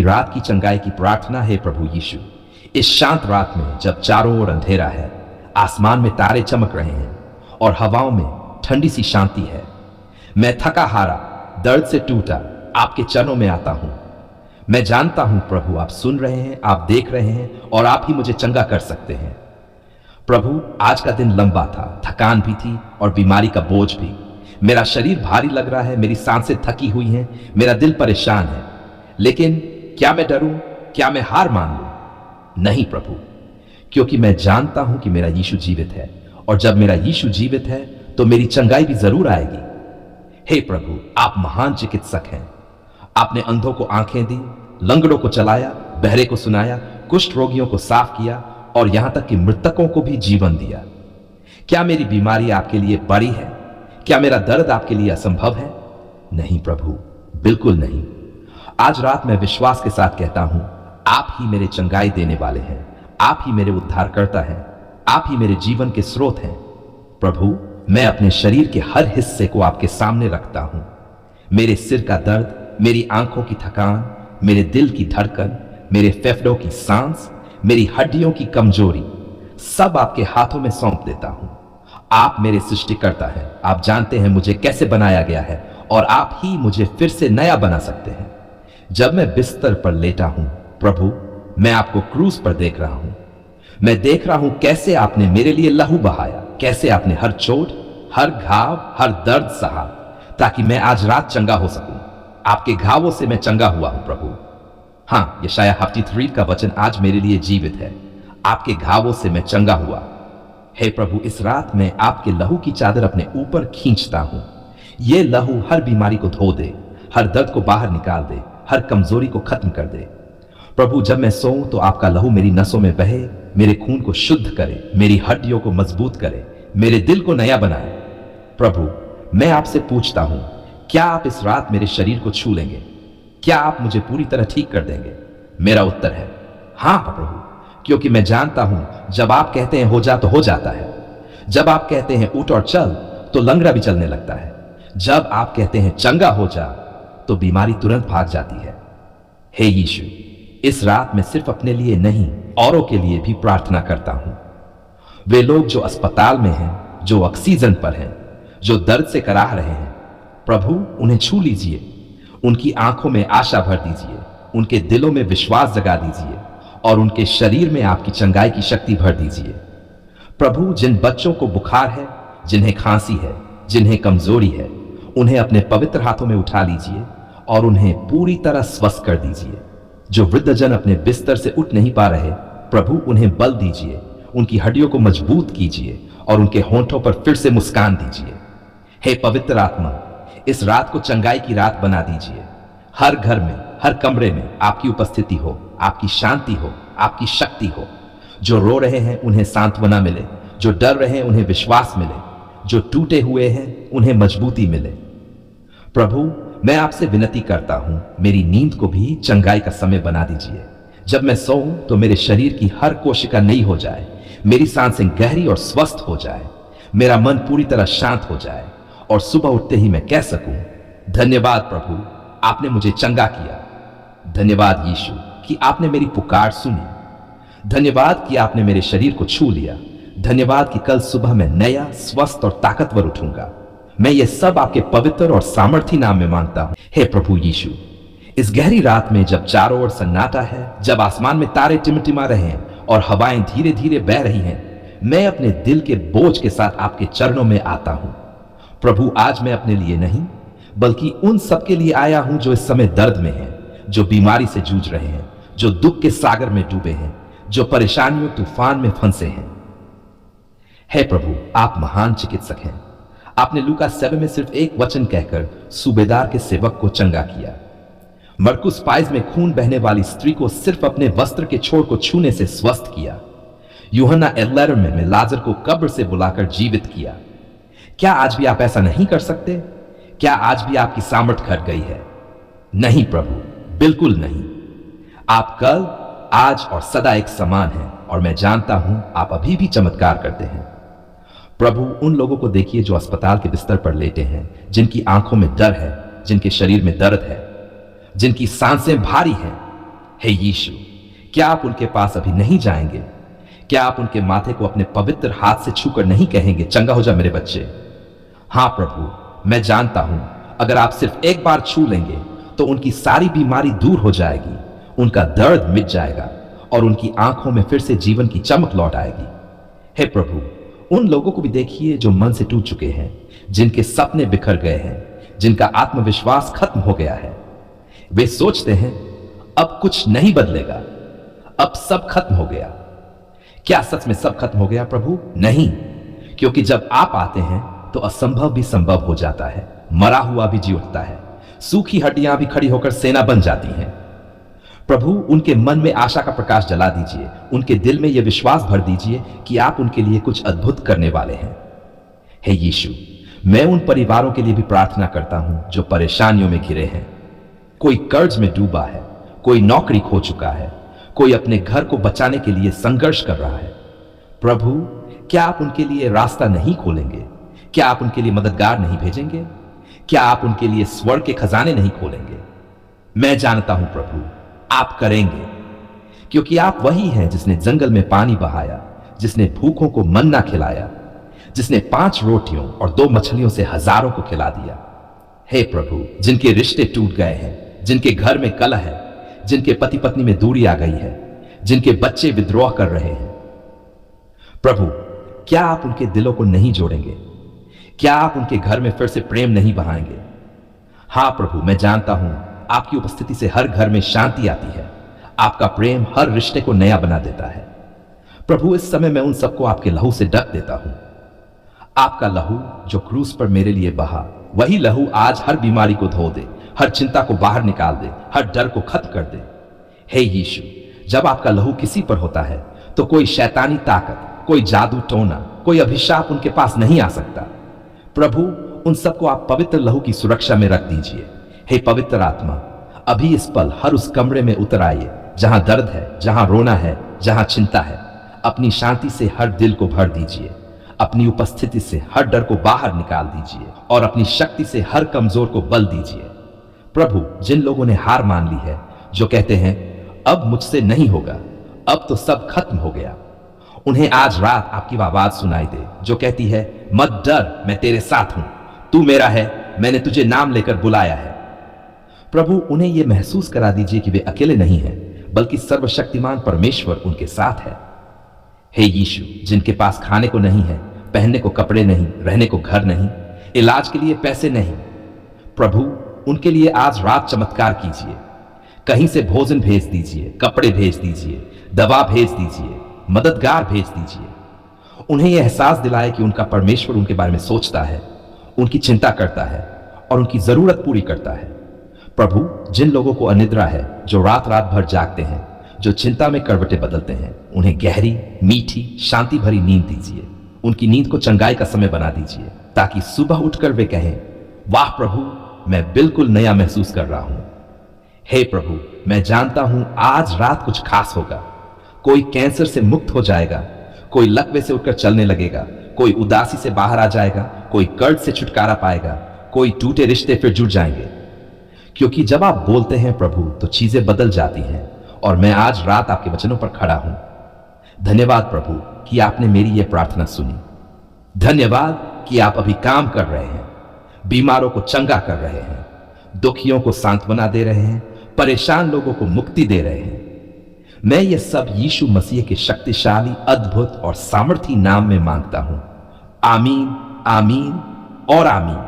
रात की चंगाई की प्रार्थना है प्रभु यीशु। इस शांत रात में जब चारों ओर अंधेरा है, आसमान में तारे चमक रहे हैं और हवाओं में ठंडी सी शांति है, मैं थका हारा, दर्द से टूटा आपके चरणों में आता हूं। मैं जानता हूं प्रभु, आप सुन रहे हैं, आप देख रहे हैं और आप ही मुझे चंगा कर सकते हैं। प्रभु, आज का दिन लंबा था, थकान भी थी और बीमारी का बोझ भी। मेरा शरीर भारी लग रहा है, मेरी सांसें थकी हुई हैं, मेरा दिल परेशान है। लेकिन क्या मैं डरूं? क्या मैं हार मान लूं? नहीं प्रभु, क्योंकि मैं जानता हूं कि मेरा यीशु जीवित है, और जब मेरा यीशु जीवित है तो मेरी चंगाई भी जरूर आएगी। हे प्रभु, आप महान चिकित्सक हैं। आपने अंधों को आंखें दी, लंगड़ों को चलाया, बहरे को सुनाया, कुष्ठ रोगियों को साफ किया और यहां तक कि मृतकों को भी जीवन दिया। क्या मेरी बीमारी आपके लिए बड़ी है? क्या मेरा दर्द आपके लिए असंभव है? नहीं प्रभु, बिल्कुल नहीं। आज रात मैं विश्वास के साथ कहता हूं, आप ही मेरे चंगाई देने वाले हैं, आप ही मेरे उद्धारकर्ता हैं, आप ही मेरे जीवन के स्रोत हैं। प्रभु, मैं अपने शरीर के हर हिस्से को आपके सामने रखता हूं। मेरे सिर का दर्द, मेरी आंखों की थकान, मेरे दिल की धड़कन, मेरे फेफड़ों की सांस, मेरी हड्डियों की कमजोरी, सब आपके हाथों में सौंप देता हूं। आप मेरे सृष्टिकर्ता हैं, आप जानते हैं मुझे कैसे बनाया गया है और आप ही मुझे फिर से नया बना सकते हैं। जब मैं बिस्तर पर लेटा हूं प्रभु, मैं आपको क्रूस पर देख रहा हूं। मैं देख रहा हूं कैसे आपने मेरे लिए लहू बहाया, कैसे आपने हर चोट, हर घाव, हर दर्द सहा, ताकि मैं आज रात चंगा हो सकूं। आपके घावों से मैं चंगा हुआ हूं प्रभु। हां, यशायाह 53 का वचन आज मेरे लिए जीवित है। आपके घावों से मैं चंगा हुआ। हे प्रभु, इस रात में आपके लहू की चादर अपने ऊपर खींचता हूं। यह लहू हर बीमारी को धो दे, हर दर्द को बाहर निकाल दे, हर कमजोरी को खत्म कर दे। प्रभु, जब मैं सोऊं तो आपका लहू मेरी नसों में बहे, मेरे खून को शुद्ध करे, मेरी हड्डियों को मजबूत करे, मेरे दिल को नया बनाए। प्रभु, मैं आपसे पूछता हूं, क्या आप इस रात मेरे शरीर को छू लेंगे? क्या आप मुझे पूरी तरह ठीक कर देंगे? मेरा उत्तर है हां प्रभु, क्योंकि मैं जानता हूं जब आप कहते हैं हो जा तो हो जाता है। जब आप कहते हैं उठ और चल तो लंगड़ा भी चलने लगता है। जब आप कहते हैं चंगा हो जा तो बीमारी तुरंत भाग जाती है। हे यीशु, इस रात में सिर्फ अपने लिए नहीं, औरों के लिए भी प्रार्थना करता हूं। वे लोग जो अस्पताल में हैं, जो ऑक्सीजन पर हैं, जो दर्द से कराह रहे हैं, प्रभु उन्हें छू लीजिए, उनकी आंखों में आशा भर दीजिए, उनके दिलों में विश्वास जगा दीजिए और उनके शरीर में आपकी चंगाई की शक्ति भर दीजिए। प्रभु, जिन बच्चों को बुखार है, जिन्हें खांसी है, जिन्हें कमजोरी है, उन्हें अपने पवित्र हाथों में उठा लीजिए और उन्हें पूरी तरह स्वस्थ कर दीजिए। जो वृद्धजन अपने बिस्तर से उठ नहीं पा रहे, प्रभु उन्हें बल दीजिए, उनकी हड्डियों को मजबूत कीजिए और उनके होंठों पर फिर से मुस्कान दीजिए। हे पवित्र आत्मा, इस रात को चंगाई की रात बना दीजिए। हर घर में, हर कमरे में आपकी उपस्थिति हो, आपकी शांति हो, आपकी शक्ति हो। जो रो रहे हैं उन्हें सांत्वना मिले, जो डर रहे हैं उन्हें विश्वास मिले, जो टूटे हुए हैं उन्हें मजबूती मिले। प्रभु, मैं आपसे विनती करता हूं, मेरी नींद को भी चंगाई का समय बना दीजिए। जब मैं सोऊं तो मेरे शरीर की हर कोशिका नई हो जाए, मेरी सांसें गहरी और स्वस्थ हो जाए, मेरा मन पूरी तरह शांत हो जाए और सुबह उठते ही मैं कह सकूं, धन्यवाद प्रभु, आपने मुझे चंगा किया। धन्यवाद यीशु कि आपने मेरी पुकार सुनी। धन्यवाद कि आपने मेरे शरीर को छू लिया। धन्यवाद कि कल सुबह मैं नया, स्वस्थ और ताकतवर उठूंगा। मैं ये सब आपके पवित्र और सामर्थी नाम में मांगता हूं। हे प्रभु यीशु, इस गहरी रात में जब चारों ओर सन्नाटा है, जब आसमान में तारे टिमटिमा रहे हैं और हवाएं धीरे धीरे बह रही हैं, मैं अपने दिल के बोझ के साथ आपके चरणों में आता हूं। प्रभु, आज मैं अपने लिए नहीं बल्कि उन सबके लिए आया हूं जो इस समय दर्द में हैं, जो बीमारी से जूझ रहे हैं, जो दुख के सागर में डूबे हैं, जो परेशानियों तूफान में फंसे हैं। हे प्रभु, आप महान चिकित्सक हैं। आपने लूका 7 में सिर्फ एक वचन कहकर सूबेदार के सेवक को चंगा किया। मरकुस 5 में खून बहने वाली स्त्री को सिर्फ अपने वस्त्र के छोर को छूने से स्वस्थ किया। यूहन्ना 11 में लाजर को कब्र से बुलाकर जीवित किया। क्या आज भी आप ऐसा नहीं कर सकते? क्या आज भी आपकी सामर्थ घट गई है? नहीं प्रभु, बिल्कुल नहीं। आप कल, आज और सदा एक समान हैं और मैं जानता हूं आप अभी भी चमत्कार करते हैं। प्रभु, उन लोगों को देखिए जो अस्पताल के बिस्तर पर लेटे हैं, जिनकी आंखों में डर है, जिनके शरीर में दर्द है, जिनकी सांसें भारी हैं। हे यीशु, क्या आप उनके पास अभी नहीं जाएंगे? क्या आप उनके माथे को अपने पवित्र हाथ से छूकर नहीं कहेंगे, चंगा हो जा मेरे बच्चे? हां प्रभु, मैं जानता हूं अगर आप सिर्फ एक बार छू लेंगे तो उनकी सारी बीमारी दूर हो जाएगी, उनका दर्द मिट जाएगा और उनकी आंखों में फिर से जीवन की चमक लौट आएगी। हे प्रभु, उन लोगों को भी देखिए जो मन से टूट चुके हैं, जिनके सपने बिखर गए हैं, जिनका आत्मविश्वास खत्म हो गया है। वे सोचते हैं अब कुछ नहीं बदलेगा, अब सब खत्म हो गया। क्या सच में सब खत्म हो गया प्रभु? नहीं, क्योंकि जब आप आते हैं तो असंभव भी संभव हो जाता है, मरा हुआ भी जी उठता है, सूखी हड्डियां भी खड़ी होकर सेना बन जाती हैं। प्रभु, उनके मन में आशा का प्रकाश जला दीजिए, उनके दिल में यह विश्वास भर दीजिए कि आप उनके लिए कुछ अद्भुत करने वाले हैं। हे यीशु, मैं उन परिवारों के लिए भी प्रार्थना करता हूं जो परेशानियों में घिरे हैं। कोई कर्ज में डूबा है, कोई नौकरी खो चुका है, कोई अपने घर को बचाने के लिए संघर्ष कर रहा है। प्रभु, क्या आप उनके लिए रास्ता नहीं खोलेंगे? क्या आप उनके लिए मददगार नहीं भेजेंगे? क्या आप उनके लिए स्वर्ग के खजाने नहीं खोलेंगे? मैं जानता हूं प्रभु, आप करेंगे, क्योंकि आप वही हैं जिसने जंगल में पानी बहाया, जिसने भूखों को मन्ना खिलाया, जिसने 5 रोटियों और 2 मछलियों से हजारों को खिला दिया। हे प्रभु, जिनके रिश्ते टूट गए हैं, जिनके घर में कलह है, जिनके पति पत्नी में दूरी आ गई है, जिनके बच्चे विद्रोह कर रहे हैं, प्रभु, क्या आप उनके दिलों को नहीं जोड़ेंगे? क्या आप उनके घर में फिर से प्रेम नहीं बहाएंगे? हां प्रभु, मैं जानता हूं आपकी उपस्थिति से हर घर में शांति आती है, आपका प्रेम हर रिश्ते को नया बना देता है। प्रभु, इस समय मैं उन सबको आपके लहू से ढक देता हूं। आपका लहू जो क्रूस पर मेरे लिए बहा, वही लहू आज हर बीमारी को धो दे, हर चिंता को बाहर निकाल दे, हर डर को खत्म कर दे। हे यीशु, जब आपका लहू किसी पर होता है तो कोई शैतानी ताकत, कोई जादू टोना, कोई अभिशाप उनके पास नहीं आ सकता। प्रभु, उन सबको आप पवित्र लहू की सुरक्षा में रख दीजिए। हे पवित्र आत्मा, अभी इस पल हर उस कमरे में उतर आइए जहां दर्द है, जहां रोना है, जहां चिंता है। अपनी शांति से हर दिल को भर दीजिए, अपनी उपस्थिति से हर डर को बाहर निकाल दीजिए और अपनी शक्ति से हर कमजोर को बल दीजिए। प्रभु, जिन लोगों ने हार मान ली है, जो कहते हैं अब मुझसे नहीं होगा, अब तो सब खत्म हो गया, उन्हें आज रात आपकी आवाज सुनाई दे जो कहती है मत डर, मैं तेरे साथ हूं, तू मेरा है, मैंने तुझे नाम लेकर बुलाया है। प्रभु, उन्हें यह महसूस करा दीजिए कि वे अकेले नहीं हैं, बल्कि सर्वशक्तिमान परमेश्वर उनके साथ है। हे यीशु, जिनके पास खाने को नहीं है, पहनने को कपड़े नहीं, रहने को घर नहीं, इलाज के लिए पैसे नहीं, प्रभु, उनके लिए आज रात चमत्कार कीजिए। कहीं से भोजन भेज दीजिए, कपड़े भेज दीजिए, दवा भेज दीजिए, मददगार भेज दीजिए। उन्हें यह एहसास दिलाए कि उनका परमेश्वर उनके बारे में सोचता है, उनकी चिंता करता है और उनकी जरूरत पूरी करता है। प्रभु, जिन लोगों को अनिद्रा है, जो रात रात भर जागते हैं, जो चिंता में करवटें बदलते हैं, उन्हें गहरी, मीठी, शांति भरी नींद दीजिए। उनकी नींद को चंगाई का समय बना दीजिए, ताकि सुबह उठकर वे कहें, वाह प्रभु, मैं बिल्कुल नया महसूस कर रहा हूं। हे प्रभु, मैं जानता हूं आज रात कुछ खास होगा। कोई कैंसर से मुक्त हो जाएगा, कोई लकवे से उठकर चलने लगेगा, कोई उदासी से बाहर आ जाएगा, कोई कर्ज से छुटकारा पाएगा, कोई टूटे रिश्ते फिर जुड़ जाएंगे। क्योंकि जब आप बोलते हैं प्रभु, तो चीजें बदल जाती हैं और मैं आज रात आपके वचनों पर खड़ा हूं। धन्यवाद प्रभु कि आपने मेरी यह प्रार्थना सुनी। धन्यवाद कि आप अभी काम कर रहे हैं, बीमारों को चंगा कर रहे हैं, दुखियों को सांत्वना दे रहे हैं, परेशान लोगों को मुक्ति दे रहे हैं। मैं ये सब यीशु मसीह के शक्तिशाली, अद्भुत और सामर्थी नाम में मांगता हूं। आमीन, आमीन और आमीन।